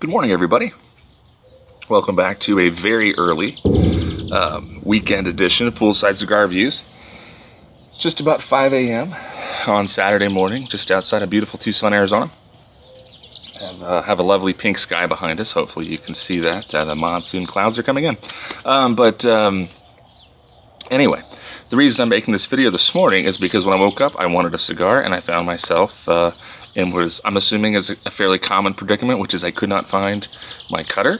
Good morning, everybody. Welcome back to a very early weekend edition of Poolside Cigar Reviews. It's just about 5 a.m. on Saturday morning, just outside of beautiful Tucson, Arizona. Have a lovely pink sky behind us. Hopefully you can see that. The monsoon clouds are coming in. Anyway, the reason I'm making this video this morning is because when I woke up, I wanted a cigar, and I found myself in what I'm assuming is a fairly common predicament, which is I could not find my cutter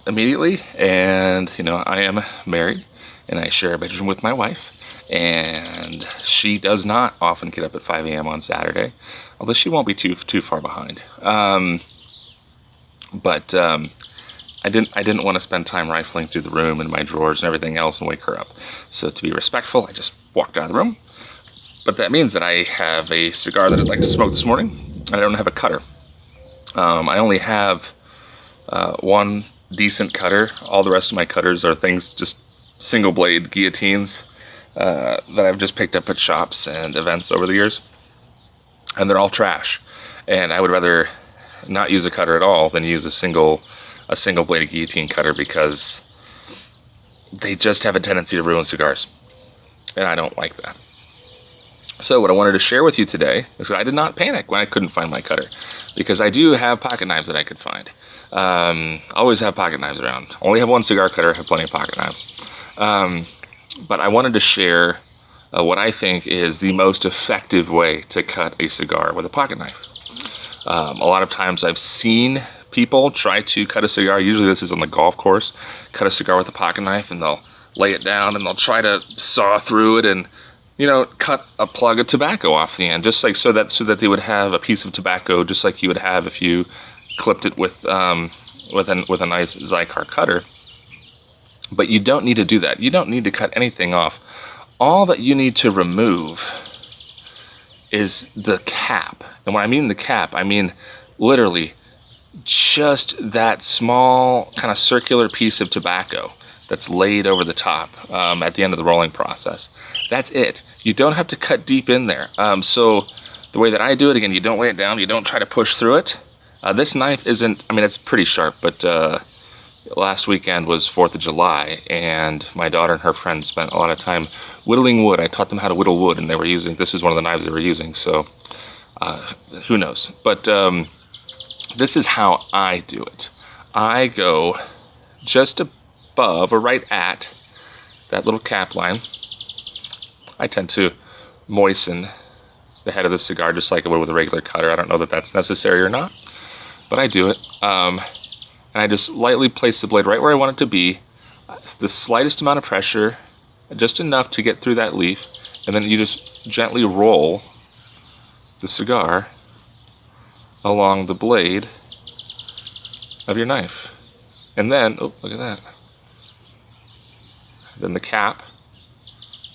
immediately. And, you know, I am married, and I share a bedroom with my wife, and she does not often get up at 5 a.m. on Saturday, although she won't be too far behind. I didn't want to spend time rifling through the room and my drawers and everything else and wake her up. So to be respectful, I just walked out of the room. But that means that I have a cigar that I'd like to smoke this morning, and I don't have a cutter. I only have one decent cutter. All the rest of my cutters are things, just single blade guillotines that I've just picked up at shops and events over the years. And they're all trash. And I would rather not use a cutter at all than use a single bladed guillotine cutter, because they just have a tendency to ruin cigars, and I don't like that. So what I wanted to share with you today is that I did not panic when I couldn't find my cutter, because I do have pocket knives that I could find. Always have pocket knives around. Only have one cigar cutter, have plenty of pocket knives. But I wanted to share what I think is the most effective way to cut a cigar with a pocket knife. A lot of times I've seen people try to cut a cigar, usually this is on the golf course, cut a cigar with a pocket knife, and they'll lay it down and they'll try to saw through it and, you know, cut a plug of tobacco off the end, just like so that they would have a piece of tobacco, just like you would have if you clipped it with a nice Xikar cutter. But you don't need to do that. You don't need to cut anything off. All that you need to remove is the cap. And when I mean the cap, I mean literally just that small kind of circular piece of tobacco that's laid over the top at the end of the rolling process. That's it. You don't have to cut deep in there. So the way that I do it, again, you don't lay it down, you don't try to push through it. This knife isn't, I mean, it's pretty sharp, but last weekend was 4th of July, and my daughter and her friends spent a lot of time whittling wood. I taught them how to whittle wood, and this is one of the knives they were using, so who knows. But this is how I do it. I go just above or right at that little cap line. I tend to moisten the head of the cigar just like I would with a regular cutter. I don't know that that's necessary or not, but I do it. And I just lightly place the blade right where I want it to be. It's the slightest amount of pressure, just enough to get through that leaf, and then you just gently roll the cigar along the blade of your knife. And then, oh, look at that. Then the cap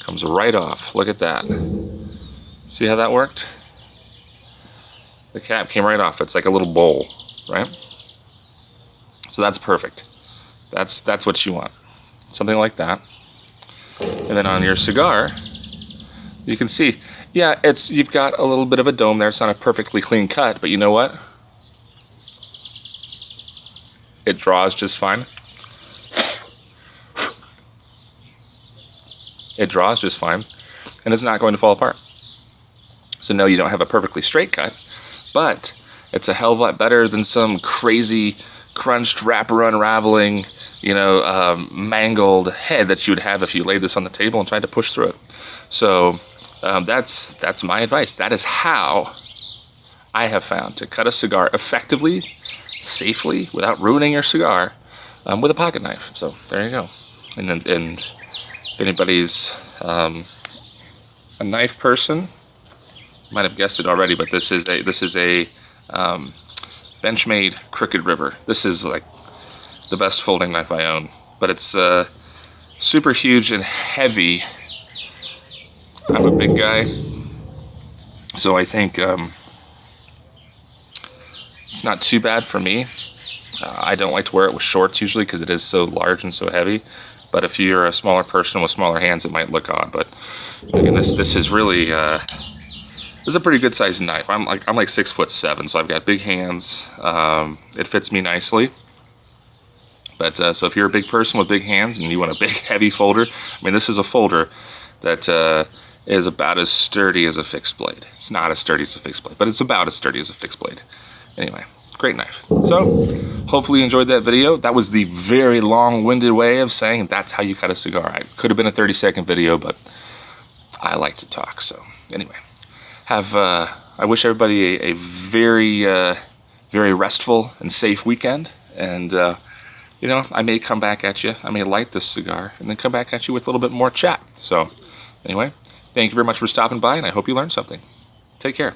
comes right off. Look at that. See how that worked? The cap came right off. It's like a little bowl, right? So that's perfect. That's what you want. Something like that. And then on your cigar, you can see, yeah, you've got a little bit of a dome there. It's not a perfectly clean cut, but you know what? It draws just fine. It draws just fine, and it's not going to fall apart. So no, you don't have a perfectly straight cut, but it's a hell of a lot better than some crazy crunched, wrapper unraveling, mangled head that you would have if you laid this on the table and tried to push through it. So that's my advice. That is how I have found to cut a cigar effectively, safely, without ruining your cigar, with a pocket knife. So there you go. And if anybody's a knife person, you might have guessed it already, but this is a Benchmade Crooked River. This is like the best folding knife I own, but it's super huge and heavy. I'm a big guy, so I think it's not too bad for me. I don't like to wear it with shorts usually because it is so large and so heavy. But if you're a smaller person with smaller hands, it might look odd. But again, this is really It's a pretty good sized knife. I'm like 6'7", so I've got big hands. It fits me nicely. But so if you're a big person with big hands and you want a big heavy folder, I mean, this is a folder that is about as sturdy as a fixed blade. It's not as sturdy as a fixed blade, but it's about as sturdy as a fixed blade. Anyway, great knife. So hopefully you enjoyed that video. That was the very long-winded way of saying that's how you cut a cigar. It could have been a 30-second video, but I like to talk. So anyway, I wish everybody a very, very restful and safe weekend. And you know, I may come back at you. I may light this cigar and then come back at you with a little bit more chat. So anyway, thank you very much for stopping by, and I hope you learned something. Take care.